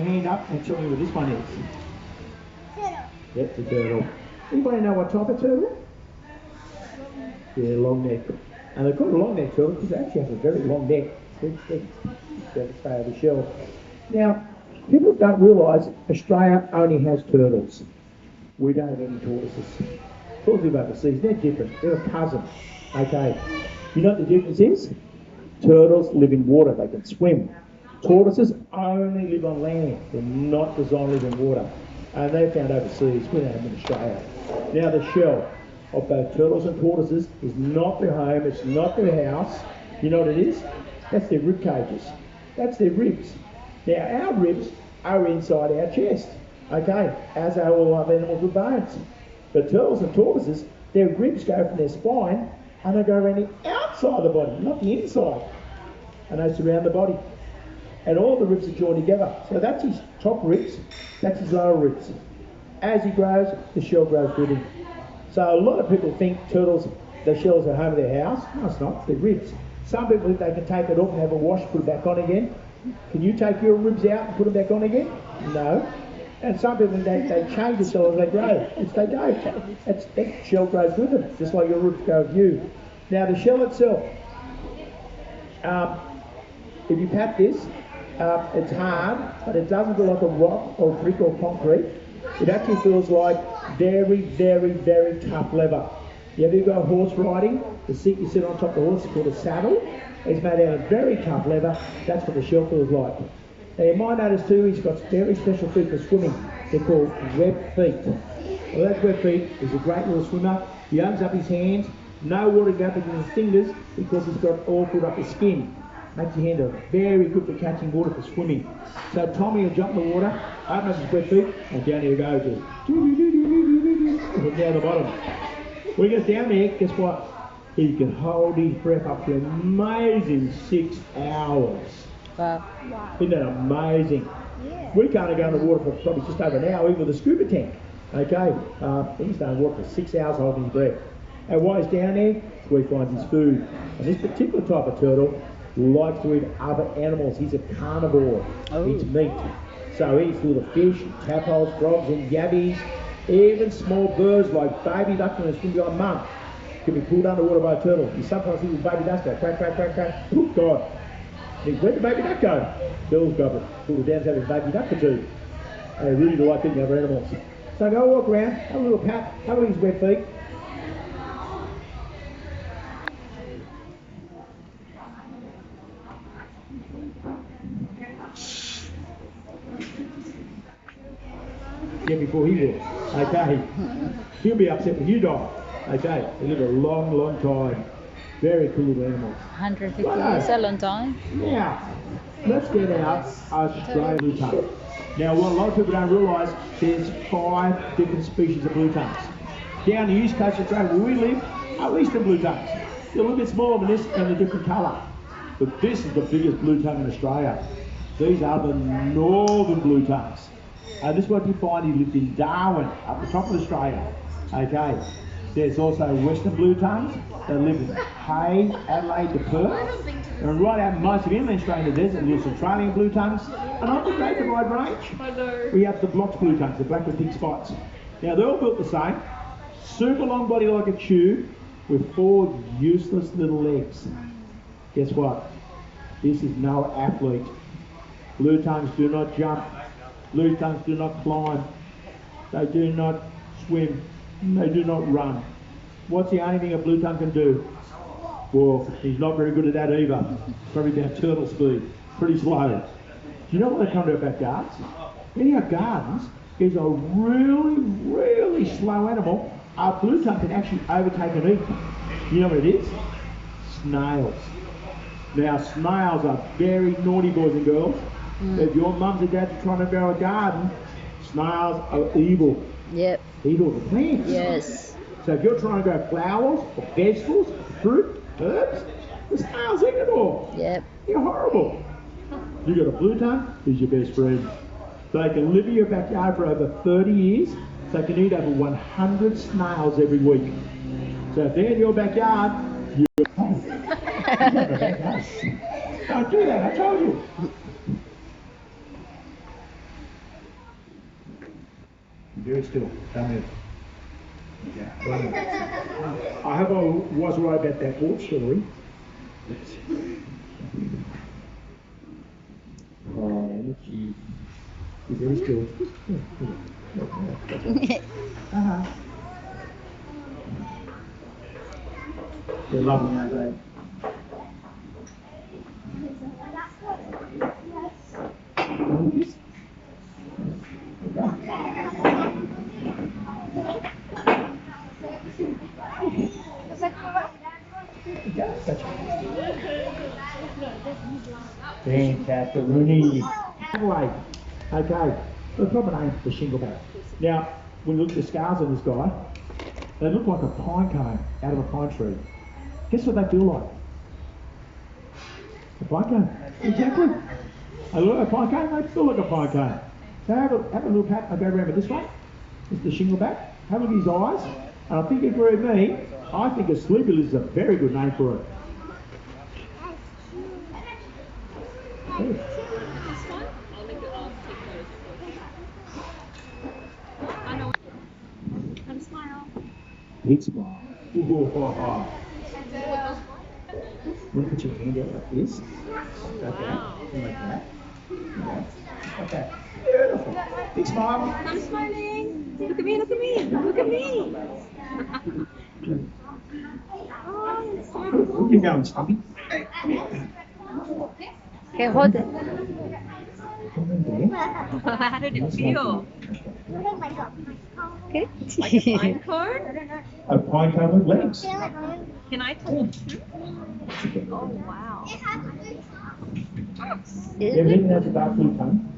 Hand up and tell me what this one is. Turtle. Yep, the turtle. Anybody know what type of turtle? Yeah, long neck. And they've got a long neck turtle because it actually has a very long neck. That's the shell. Now, people don't realise Australia only has turtles. We don't have any tortoises. Tortoises live overseas. They're different. They're a cousin. Okay. You know what the difference is? Turtles live in water. They can swim. Tortoises only live on land. They're not designed to live in water. And they're found overseas. We don't have them in Australia. Now, the shell of both turtles and tortoises is not their home. It's not their house. You know what it is? That's their rib cages. That's their ribs. Now, our ribs are inside our chest. Okay, as are all other animals with bones. But turtles and tortoises, their ribs go from their spine and they go around the outside of the body, not the inside. And they surround the body. And all the ribs are joined together. So that's his top ribs, that's his lower ribs. As he grows, the shell grows with him. So a lot of people think turtles, the shells are home of their house. No, it's not, it's their ribs. Some people think they can take it off and have a wash, put it back on again. Can you take your ribs out and put them back on again? No. And some people, they change the shell as they grow. If they don't, that shell grows with them, just like your ribs grow with you. Now the shell itself, if you pat this, it's hard, but it doesn't feel like a rock or brick or concrete. It actually feels like very, very, very tough leather. You ever go horse riding? The seat you sit on top of the horse is called a saddle. It's made out of very tough leather. That's what the shell feels like. Now you might notice too, he's got very special feet for swimming. They're called web feet. Well, those web feet is a great little swimmer. He opens up his hands, no water goes up in his fingers because he's got all put up his skin. Makes your hand very good for catching water for swimming. So Tommy will jump in the water, open up his web feet, and down he goes. And down the bottom. When he gets down there, guess what? He can hold his breath up to an amazing 6 hours. Wow. Isn't that amazing? Yeah. We can't go in the water for probably just over an hour, even with a scuba tank. Okay, he's done water for 6 hours holding his breath. And while he's down there, that's where he finds his food. And this particular type of turtle likes to eat other animals. He's a carnivore. Oh. He eats meat. So he eats little fish, tadpoles, frogs and yabbies. Even small birds like baby ducks when they swim behind mum can be pulled underwater by a turtle. You sometimes see little baby ducks go quack, quack, quack, quack. Oh, God. Where'd the baby duck go? Turtles grab it. Pull it down to have a baby duck or two. They really like eating other animals. So go walk around, have a little pat, have a look at his web feet. Yeah, before he will. Okay. He'll be upset when you die. Okay. They live a long, long time. Very cool little animals. 150 years, a long time. Now, let's get out Australian blue tongue. Now, what a lot of people don't realise, there's 5 different species of blue tongues. Down the east coast of Australia where we live, are eastern blue tongues. They're a little bit smaller than this and a different colour. But this is the biggest blue tongue in Australia. These are the northern blue tongues. This is what you find, he lived in Darwin, up the top of Australia. Okay. There's also western blue tongues that live in Hay, Adelaide to Perth. And right out most of inland Australia desert, there's Australian blue tongues. And on the Great Divide Range, we have the blotch blue tongues, the black with pink spots. Now they're all built the same. Super long body like a tube with 4 useless little legs. Guess what? This is no athlete. Blue tongues do not jump. Blue tongues do not climb. They do not swim. They do not run. What's the only thing a blue tongue can do? Well, he's not very good at that either. Probably about turtle speed. Pretty slow. Do you know what they come to our backyards? In our gardens, is a really, really slow animal. Our blue tongue can actually overtake and eat. You know what it is? Snails. Now, snails are very naughty boys and girls. If your mums and dads are trying to grow a garden, snails are evil. Yep. Eat all the plants. Yes. So if you're trying to grow flowers or vegetables, fruit, herbs, the snails eat it all. Yep. You're horrible. You got a blue tongue, he's your best friend. They can live in your backyard for over 30 years. They can eat over 100 snails every week. So if they're in your backyard, you're Don't do that, I told you. Very still. Don't move. Yeah. Don't move. I hope I was right about that horse story. Oh, gee. You're very still. Uh-huh. They're lovely, aren't they? Fantastic, Rooney. Adelaide. Okay, the proper name for the shingleback. Now, when you look at the scars on this guy, they look like a pine cone out of a pine tree. Guess what they feel like? A pine cone. Exactly. A pine cone, they feel like a pine cone. So have a look at, I'll go around with this one. This is the shingleback. Have a look at his eyes. And I think you agree with me, I think a sleepy lizard is a very good name for it. Big smile. Want to put your hand out like this? Okay. Like that. Okay. Beautiful. Big smile. I'm smiling. Look at me, look at me, look at me. Oh, it's so Keep going, Stumpy. Okay, hold it. Come in there. How did it feel? Okay. Like a pine cone? A pine cone with legs. Can I touch it? Oh, wow. Everything has a dark blue tongue.